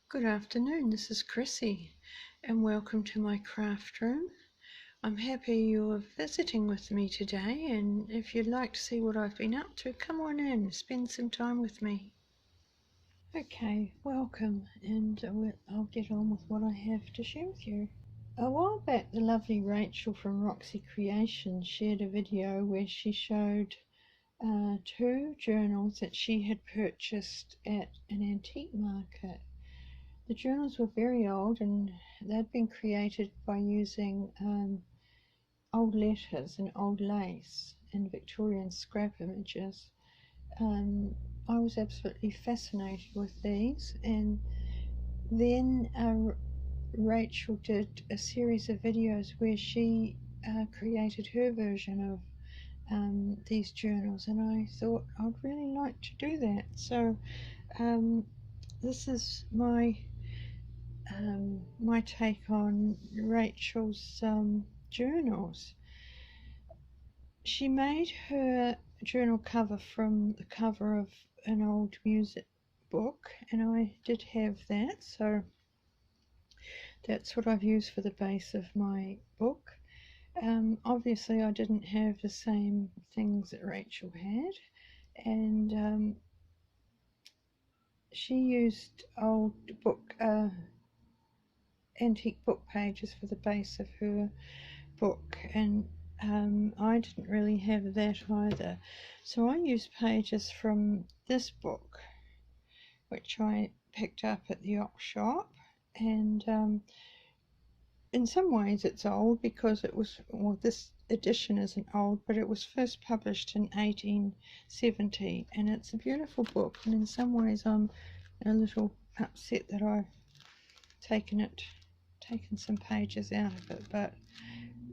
Good afternoon, this is Chrissy and welcome to my craft room. I'm happy you're visiting with me today, and if you'd like to see what I've been up to, come on in, spend some time with me. Okay, welcome, and I'll get on with what I have to share with you. A while back, the lovely Rachel from Roxy Creations shared a video where she showed two journals that she had purchased at an antique market. The journals were very old and they'd been created by using old letters and old lace and Victorian scrap images. I was absolutely fascinated with these, and then Rachel did a series of videos where she created her version of these journals, and I thought I'd really like to do that. So this is my take on Rachel's journals. She made her journal cover from the cover of an old music book, and I did have that, so that's what I've used for the base of my book. Obviously I didn't have the same things that Rachel had, and she used old book antique book pages for the base of her book, and I didn't really have that either, so I used pages from this book which I picked up at the op shop, and in some ways it's old because it was, well, this edition isn't old, but it was first published in 1870, and it's a beautiful book, and in some ways I'm a little upset that I've taken some pages out of it, but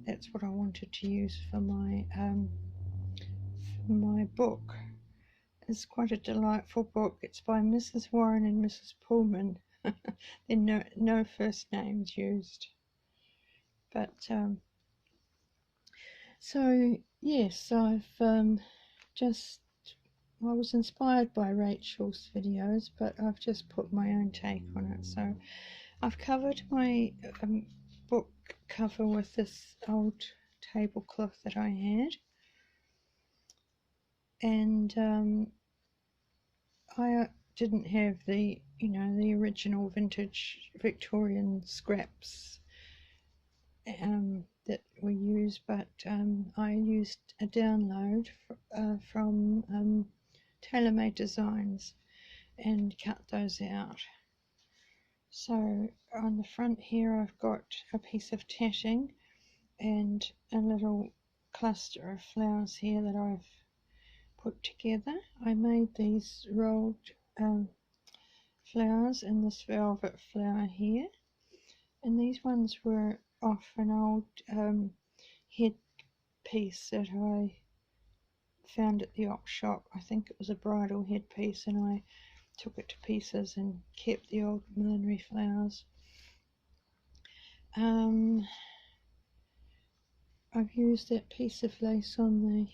that's what I wanted to use for my book. It's quite a delightful book. It's by Mrs. Warren and Mrs. Pullman. There are no first names used, but so yes, I've I was inspired by Rachel's videos, but I've just put my own take on it. So I've covered my book cover with this old tablecloth that I had, and I didn't have the original vintage Victorian scraps that we use, but I used a download from Tailor-Made Designs and cut those out. So on the front here I've got a piece of tatting and a little cluster of flowers here that I've put together. I made these rolled flowers in this velvet flower here, and these ones were off an old head piece that I found at the op shop. I think it was a bridal headpiece, and I took it to pieces and kept the old millinery flowers. I've used that piece of lace on the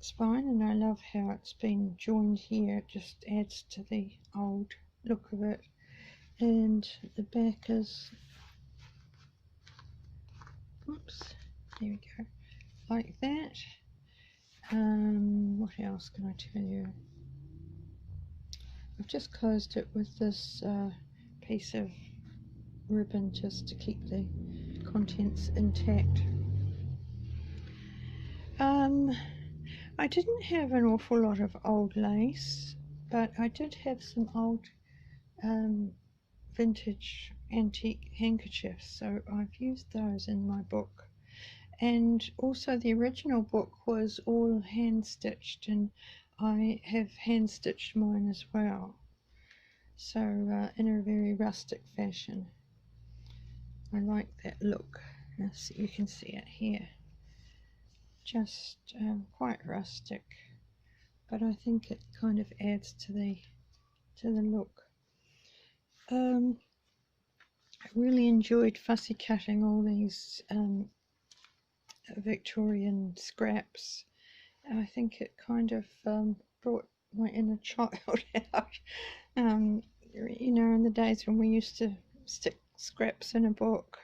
spine, and I love how it's been joined here. It just adds to the old look of it. And the back is, oops, there we go, like that. What else can I tell you? I've just closed it with this piece of ribbon just to keep the contents intact. I didn't have an awful lot of old lace, but I did have some old vintage antique handkerchiefs, so I've used those in my book. And also the original book was all hand stitched, and I have hand stitched mine as well, so in a very rustic fashion. I like that look. As you can see it here, just quite rustic, but I think it kind of adds to the look. I really enjoyed fussy cutting all these Victorian scraps. I think it kind of brought my inner child out. you know, in the days when we used to stick scraps in a book.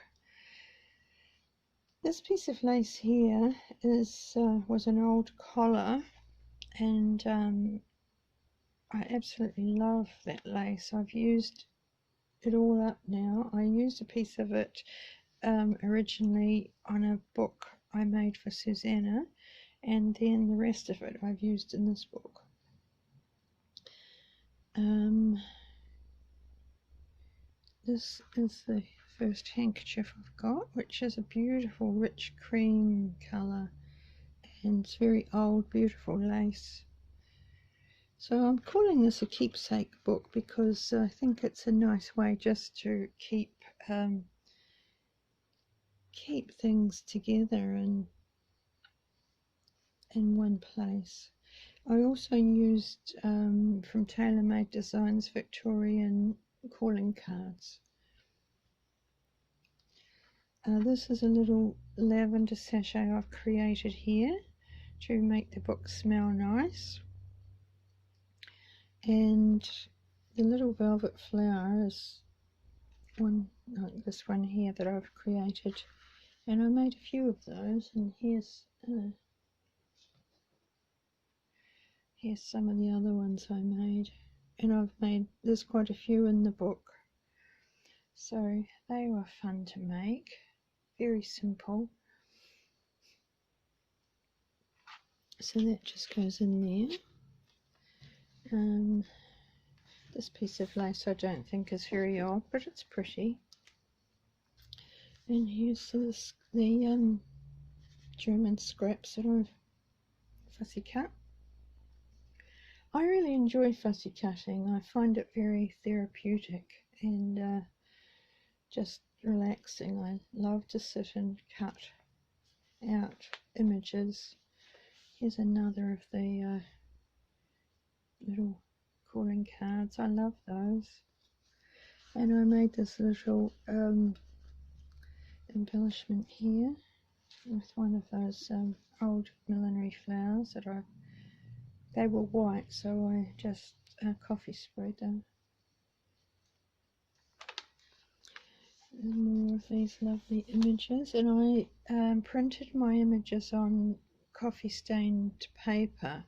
This piece of lace here was an old collar, and I absolutely love that lace. I've used it all up now. I used a piece of it originally on a book I made for Susanna, and then the rest of it I've used in this book. This is the first handkerchief I've got, which is a beautiful rich cream colour, and it's very old, beautiful lace. So I'm calling this a keepsake book because I think it's a nice way just to keep things together and in one place. I also used from Tailor Made Designs Victorian calling cards. This is a little lavender sachet I've created here to make the book smell nice, and the little velvet flower is one like this one here that I've created, and I made a few of those, and here's some of the other ones I made, and there's quite a few in the book, so they were fun to make, very simple. So that just goes in there. This piece of lace I don't think is very old, but it's pretty. And here's the German scraps that I've fussy cut. I really enjoy fussy cutting. I find it very therapeutic and just relaxing. I love to sit and cut out images. Here's another of the little calling cards. I love those. And I made this little embellishment here with one of those old millinery flowers that they were white, so I just coffee sprayed them. And more of these lovely images, and I printed my images on coffee stained paper.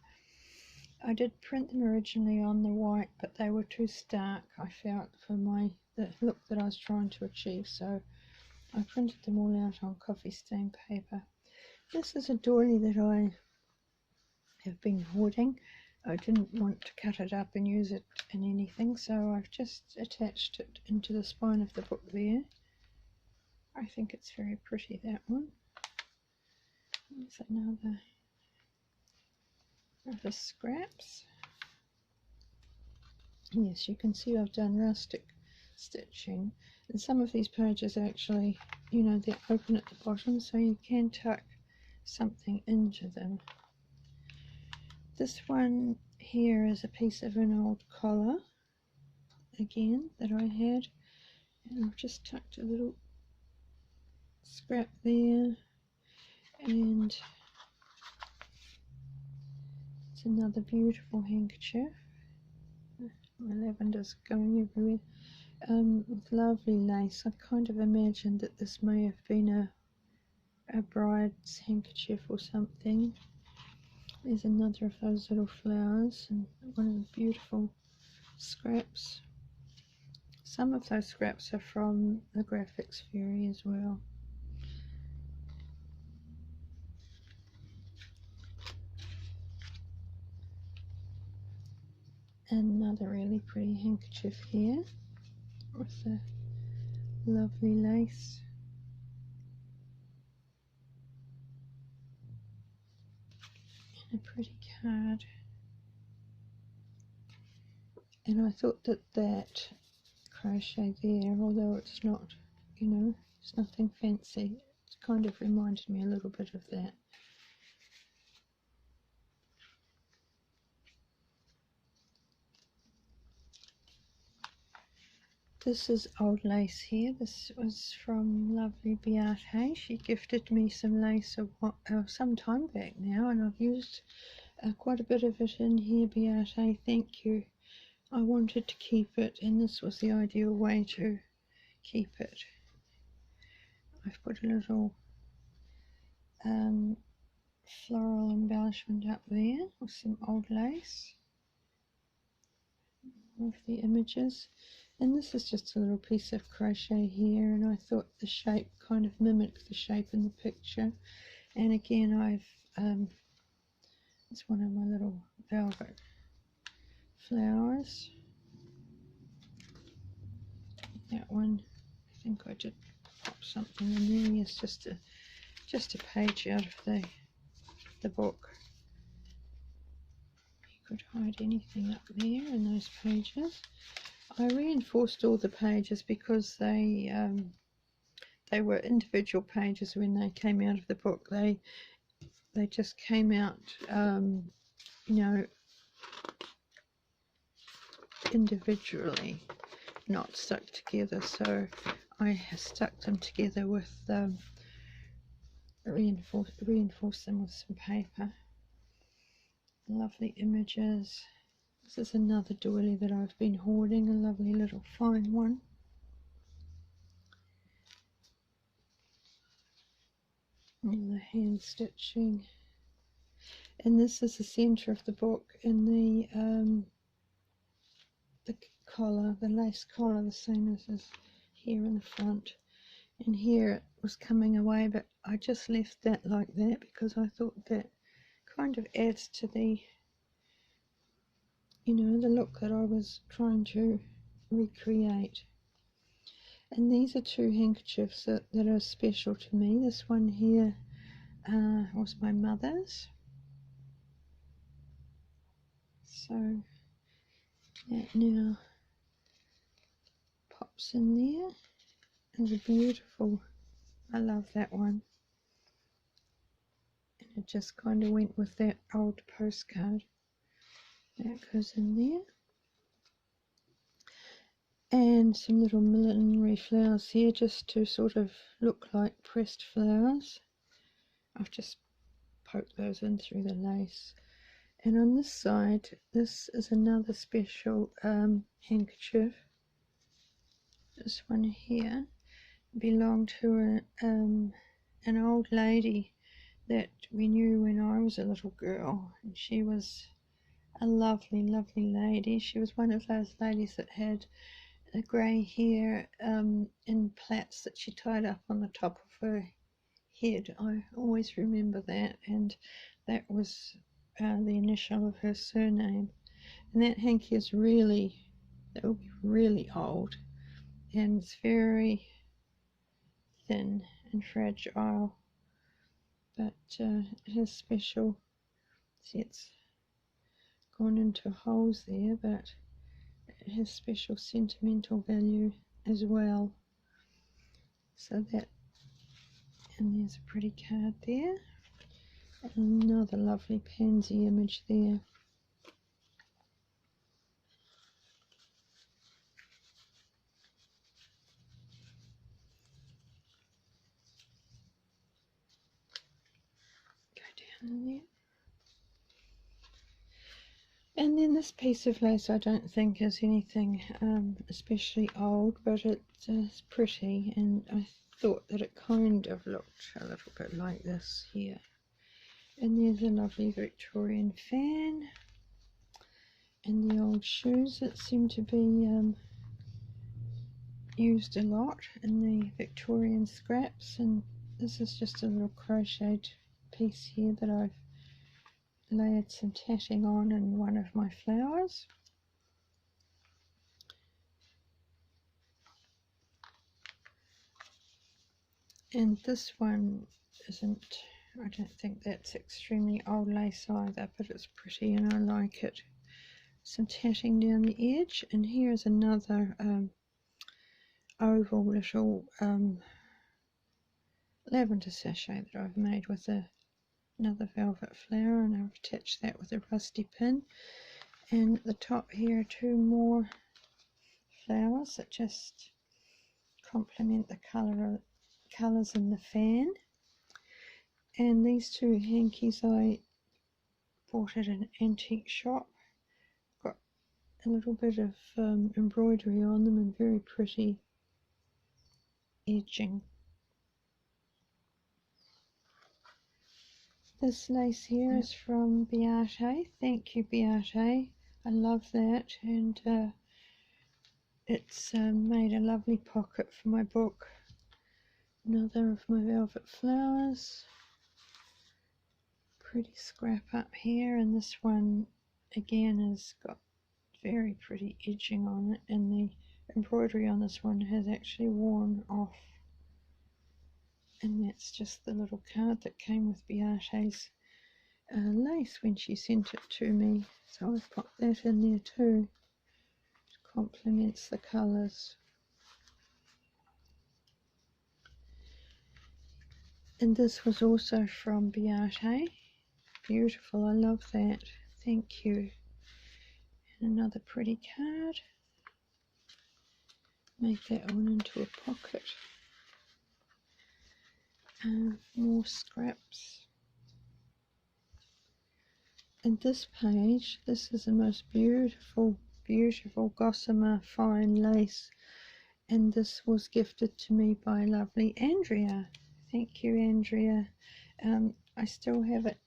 I did print them originally on the white, but they were too stark, I felt, for the look that I was trying to achieve, so I printed them all out on coffee stained paper. This is a doily that I have been hoarding. I didn't want to cut it up and use it in anything, so I've just attached it into the spine of the book there. I think it's very pretty, that one. There's another of the scraps. Yes, you can see I've done rustic stitching, and some of these pages actually, you know, they're open at the bottom, so you can tuck something into them. This one here is a piece of an old collar, again, that I had, and I've just tucked a little scrap there, and it's another beautiful handkerchief. My lavender's going everywhere. With lovely lace. I kind of imagined that this may have been a bride's handkerchief or something. There's another of those little flowers, and one of the beautiful scraps. Some of those scraps are from the Graphics Fairy as well. Another really pretty handkerchief here with the lovely lace. And a pretty card. And I thought that crochet there, although it's not, you know, it's nothing fancy, it kind of reminded me a little bit of that. This is old lace here. This was from lovely Beate. She gifted me some lace some time back now, and I've used quite a bit of it in here, Beate. Thank you. I wanted to keep it, and this was the ideal way to keep it. I've put a little floral embellishment up there with some old lace with the images, and this is just a little piece of crochet here, and I thought the shape kind of mimicked the shape in the picture. And again, it's one of my little velvet flowers. That one, I think I did pop something in there. Yes, just a page out of the book. You could hide anything up there in those pages. I reinforced all the pages because they were individual pages when they came out of the book. They just came out, you know, individually, not stuck together. So I stuck them together with reinforce them with some paper. Lovely images. This is another doily that I've been hoarding, a lovely little fine one. And the hand stitching. And this is the centre of the book, and the collar, the lace collar, the same as here in the front. And here it was coming away, but I just left that like that because I thought that kind of adds to the, you know, the look that I was trying to recreate. And these are two handkerchiefs that are special to me. This one here was my mother's. So that now pops in there. It's beautiful. I love that one. And it just kind of went with that old postcard. That goes in there. And some little millinery flowers here just to sort of look like pressed flowers. I've just poked those in through the lace. And on this side, this is another special handkerchief. This one here belonged to an old lady that we knew when I was a little girl, and she was a lovely, lovely lady. She was one of those ladies that had the grey hair in plaits that she tied up on the top of her head. I always remember that, and that was the initial of her surname. And that hanky is really, that will be really old, and it's very thin and fragile, but it has special, see, it's gone into holes there, but it has special sentimental value as well. So that, and there's a pretty card there, and another lovely pansy image there. Go down in there. And then this piece of lace I don't think is anything especially old, but it's pretty, and I thought that it kind of looked a little bit like this here. And there's a lovely Victorian fan, and the old shoes that seem to be used a lot in the Victorian scraps. And this is just a little crocheted piece here that I've layered some tatting on in one of my flowers. And this one isn't, I don't think that's extremely old lace either, but it's pretty and I like it. Some tatting down the edge, and here's another oval little lavender sachet that I've made with another velvet flower, and I've attached that with a rusty pin. And at the top here are two more flowers that just complement the colours in the fan. And these two hankies I bought at an antique shop. Got a little bit of embroidery on them and very pretty edging. This lace here is from Beate. Thank you, Beate. I love that, and it's made a lovely pocket for my book. Another of my velvet flowers. Pretty scrap up here, and this one again has got very pretty edging on it, and the embroidery on this one has actually worn off. And that's just the little card that came with Beate's lace when she sent it to me. So I've put that in there too. It complements the colours. And this was also from Beate. Beautiful, I love that. Thank you. And another pretty card. Make that one into a pocket. More scraps. And this page, this is the most beautiful, beautiful gossamer fine lace. And this was gifted to me by lovely Andrea. Thank you, Andrea. I still have it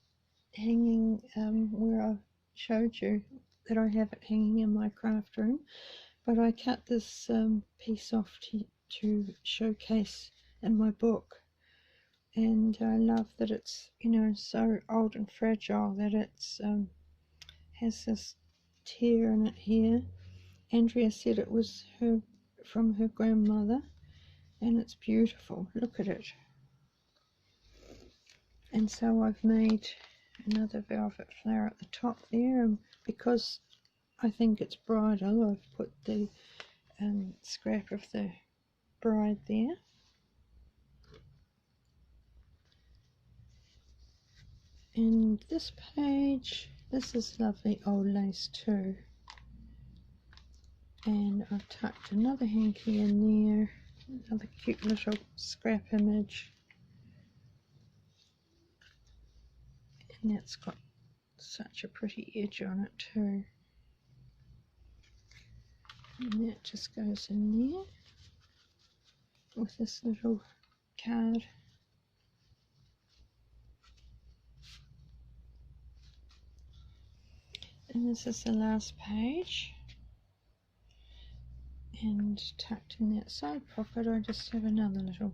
hanging where I showed you that I have it hanging in my craft room. But I cut this piece off to showcase in my book. And I love that it's, you know, so old and fragile that it's has this tear in it here. Andrea said it was from her grandmother, and it's beautiful. Look at it. And so I've made another velvet flower at the top there, and because I think it's bridal, I've put the scrap of the bride there. And this page, this is lovely old lace too. And I've tucked another hanky in there, another cute little scrap image. And that's got such a pretty edge on it too. And that just goes in there with this little card. And this is the last page. And tucked in that side pocket I just have another little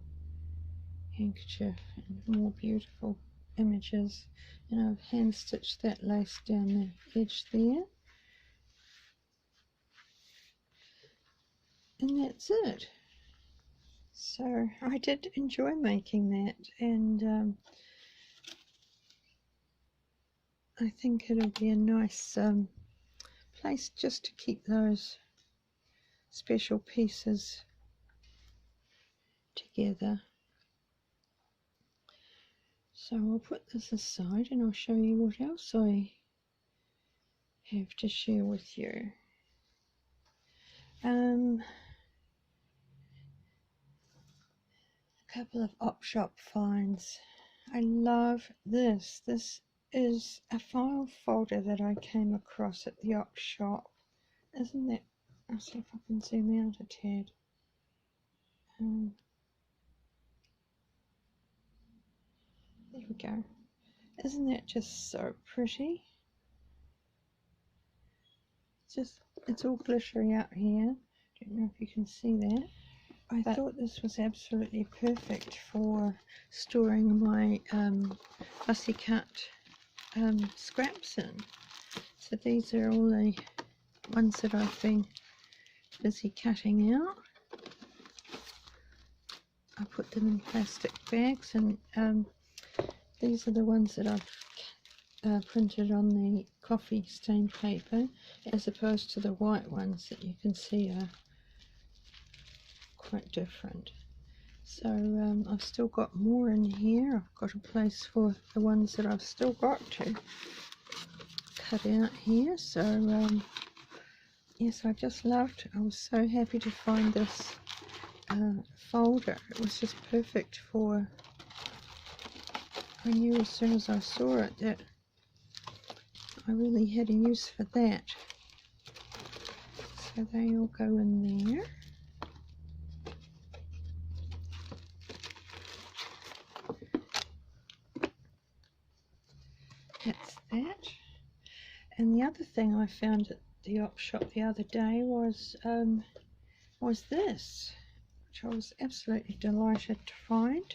handkerchief and more beautiful images. And I've hand stitched that lace down the edge there. And that's it. So I did enjoy making that, and I think it'll be a nice place just to keep those special pieces together. So I'll put this aside and I'll show you what else I have to share with you. A couple of op shop finds. I love this. This is a file folder that I came across at the op shop. Isn't that, I'll see if I can zoom out a tad. There we go. Isn't that just so pretty? It's all glittery out here. Don't know if you can see that. I thought this was absolutely perfect for storing my fussy cut scraps in. So these are all the ones that I've been busy cutting out. I put them in plastic bags, and these are the ones that I've printed on the coffee stained paper, as opposed to the white ones that you can see are quite different. So I've still got more in here. I've got a place for the ones that I've still got to cut out here. So yes, I just loved, I was so happy to find this folder. It was just perfect for, I knew as soon as I saw it that I really had a use for that. So they all go in there. That's that. And the other thing I found at the op shop the other day was this, which I was absolutely delighted to find.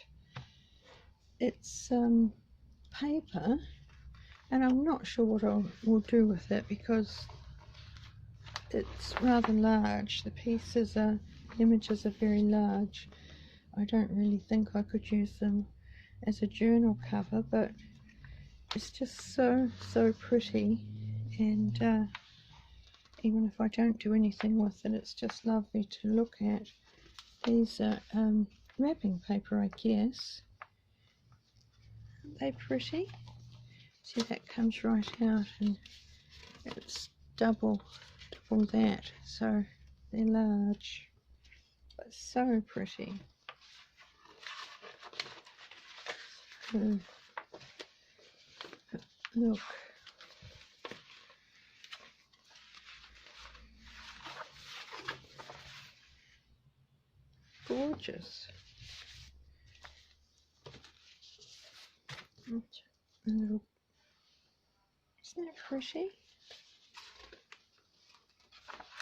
It's paper, and I'm not sure what I will do with it because it's rather large. The pieces are, images are very large. I don't really think I could use them as a journal cover, but it's just so pretty, and even if I don't do anything with it, it's just lovely to look at. These are wrapping paper, I guess. Aren't they pretty? See, that comes right out, and it's double that, so they're large, but so pretty. Look. Gorgeous. Little, isn't it pretty?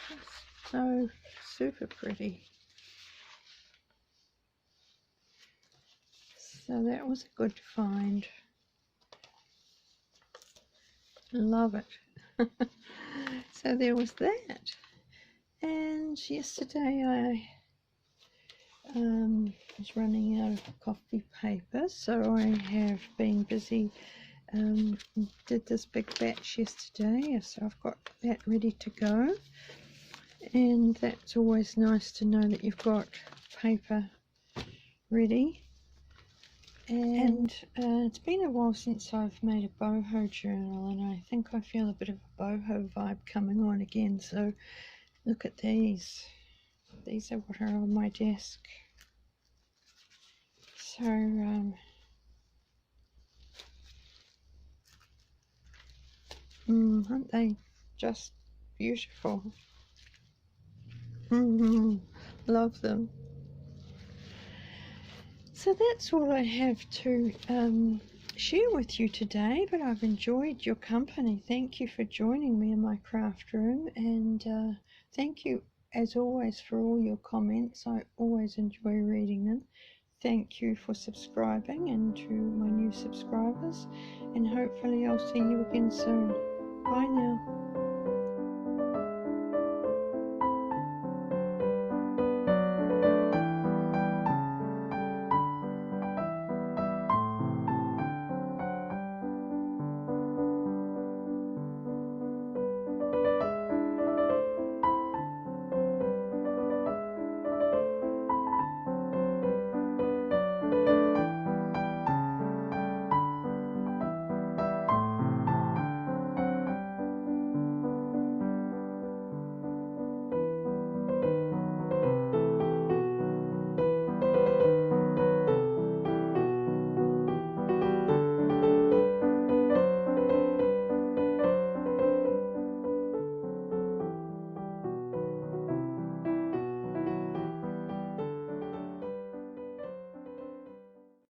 It's so super pretty. So that was a good find. Love it. So there was that. And yesterday I was running out of coffee paper, so I have been busy. Did this big batch yesterday, so I've got that ready to go, and that's always nice to know that you've got paper ready. And it's been a while since I've made a boho journal, and I think I feel a bit of a boho vibe coming on again. So look at these. These are what are on my desk. So aren't they just beautiful? Love them. So that's all I have to share with you today, but I've enjoyed your company. Thank you for joining me in my craft room, and thank you as always for all your comments. I always enjoy reading them. Thank you for subscribing, and to my new subscribers, and hopefully I'll see you again soon.